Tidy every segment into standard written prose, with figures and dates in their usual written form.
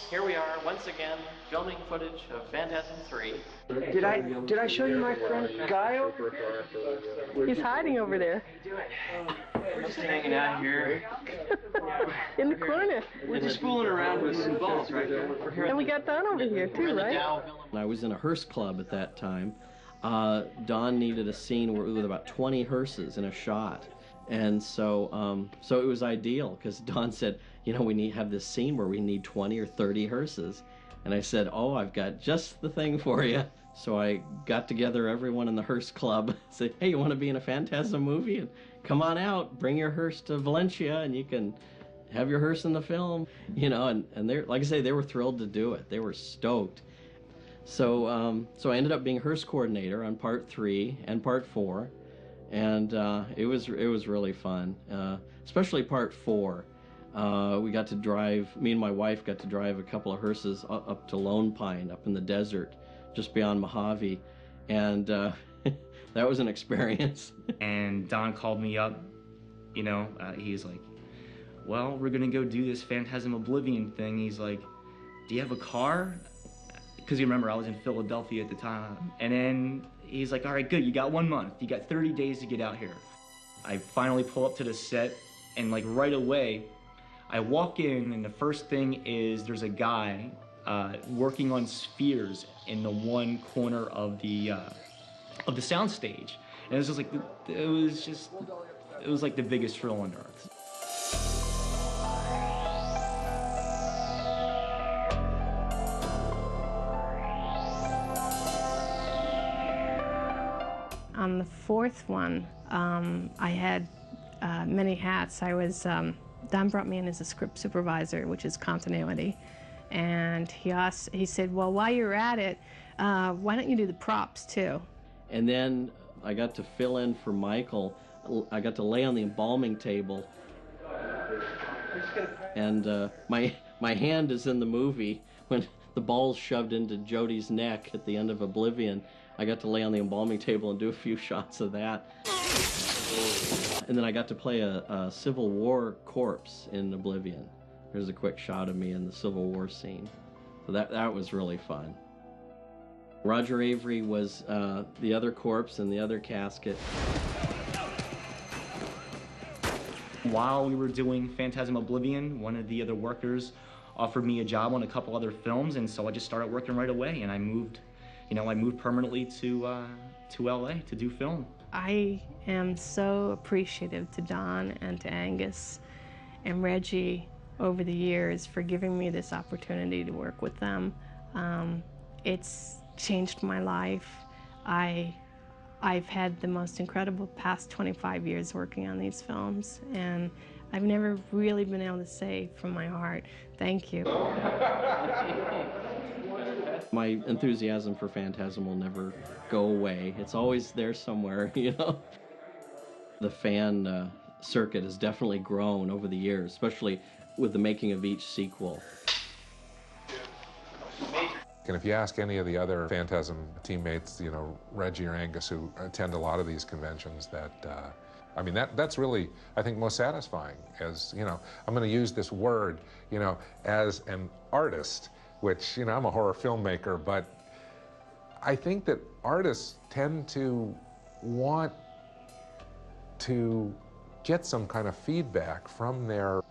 Here we are once again filming footage of Phantasm 3. Did I show you my friend Guy over here? He's hiding over there. We're just hanging out here. In the corner. We're just fooling around with some balls, right? And we got Don over here too, right? I was in a hearse club at that time. Don needed a scene with about 20 hearses in a shot. And so it was ideal because Don said, you know, we have this scene where we need 20 or 30 hearses. And I said, oh, I've got just the thing for you. So I got together everyone in the hearse club, said, hey, you want to be in a Phantasm movie? And come on out, bring your hearse to Valencia and you can have your hearse in the film. You know, and they, like I say, they were thrilled to do it. They were stoked. So, so I ended up being hearse coordinator on part 3 and part 4. And it was really fun, especially part 4. We got to drive, me and my wife got to drive a couple of hearses up to Lone Pine, up in the desert, just beyond Mojave, and that was an experience. And Don called me up, you know, he's like, well, we're gonna go do this Phantasm Oblivion thing. He's like, do you have a car? Because you remember I was in Philadelphia at the time. And then he's like, all right, good, you got 1 month. You got 30 days to get out here. I finally pull up to the set, and like right away, I walk in, and the first thing is there's a guy working on spheres in the one corner of the soundstage. And it was just like, it was like the biggest thrill on earth. On the 4th one, I had many hats. I was, Don brought me in as a script supervisor, which is continuity. And he said, well, while you're at it, why don't you do the props too? And then I got to fill in for Michael. I got to lay on the embalming table. And my hand is in the movie when the ball's shoved into Jodie's neck at the end of Oblivion. I got to lay on the embalming table and do a few shots of that. And then I got to play a Civil War corpse in Oblivion. There's a quick shot of me in the Civil War scene. So that was really fun. Roger Avery was the other corpse in the other casket. While we were doing Phantasm Oblivion, one of the other workers offered me a job on a couple other films, and so I just started working right away, and I moved permanently to LA to do film. I am so appreciative to Don and to Angus and Reggie over the years for giving me this opportunity to work with them. It's changed my life. I've had the most incredible past 25 years working on these films, and I've never really been able to say from my heart, thank you. My enthusiasm for Phantasm will never go away. It's always there somewhere, you know. The fan circuit has definitely grown over the years, especially with the making of each sequel. And if you ask any of the other Phantasm teammates, you know, Reggie or Angus, who attend a lot of these conventions, that I mean, that's really, I think, most satisfying. As, you know, I'm going to use this word, you know, as an artist, which, you know, I'm a horror filmmaker, but I think that artists tend to want to get some kind of feedback from their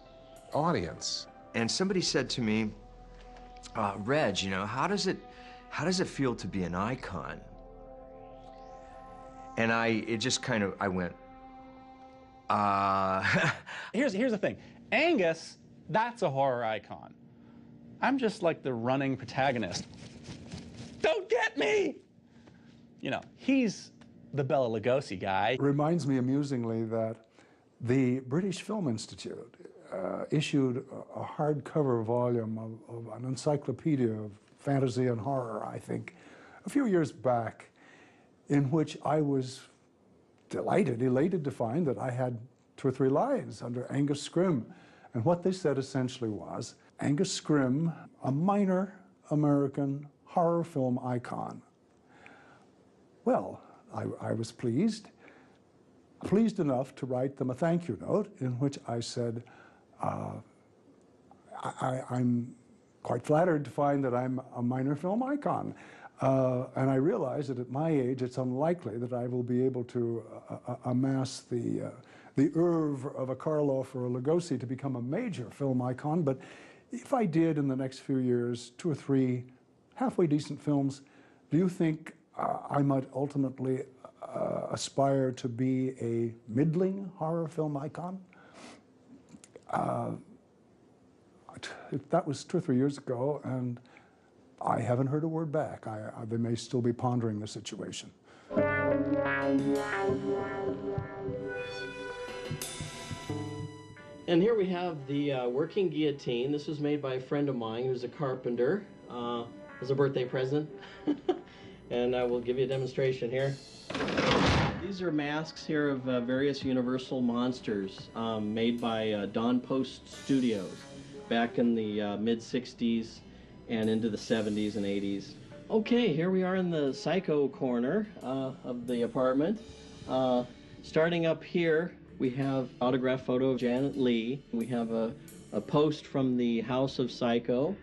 audience. And somebody said to me, Reg, you know, how does it feel to be an icon? And I went, Here's the thing. Angus, that's a horror icon. I'm just like the running protagonist. Don't get me! You know, he's the Bela Lugosi guy. It reminds me amusingly that the British Film Institute issued a hardcover volume of an encyclopedia of fantasy and horror, I think, a few years back, in which I was elated to find that I had 2 or 3 lines under Angus Scrimm. And what they said essentially was, Angus Scrimm, a minor American horror film icon. Well, I was pleased enough to write them a thank you note in which I said, I'm quite flattered to find that I'm a minor film icon. And I realize that at my age, it's unlikely that I will be able to amass the oeuvre of a Karloff or a Lugosi to become a major film icon. But if I did in the next few years, 2 or 3 halfway decent films, do you think I might ultimately aspire to be a middling horror film icon? That was 2 or 3 years ago, and I haven't heard a word back. They may still be pondering the situation. And here we have the working guillotine. This was made by a friend of mine who's a carpenter as a birthday present. And I will give you a demonstration here. These are masks here of various Universal monsters made by Don Post Studios back in the mid-60s and into the 70s and 80s. Okay, here we are in the Psycho corner of the apartment. Starting up here, we have autograph photo of Janet Leigh. We have a post from the House of Psycho.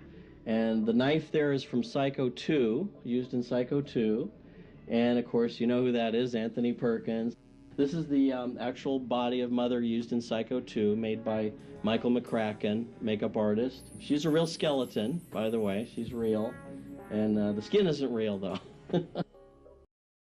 And the knife there is from Psycho 2, used in Psycho 2. And of course, you know who that is, Anthony Perkins. This is the actual body of Mother used in Psycho 2, made by Michael McCracken, makeup artist. She's a real skeleton, by the way. She's real. And the skin isn't real, though.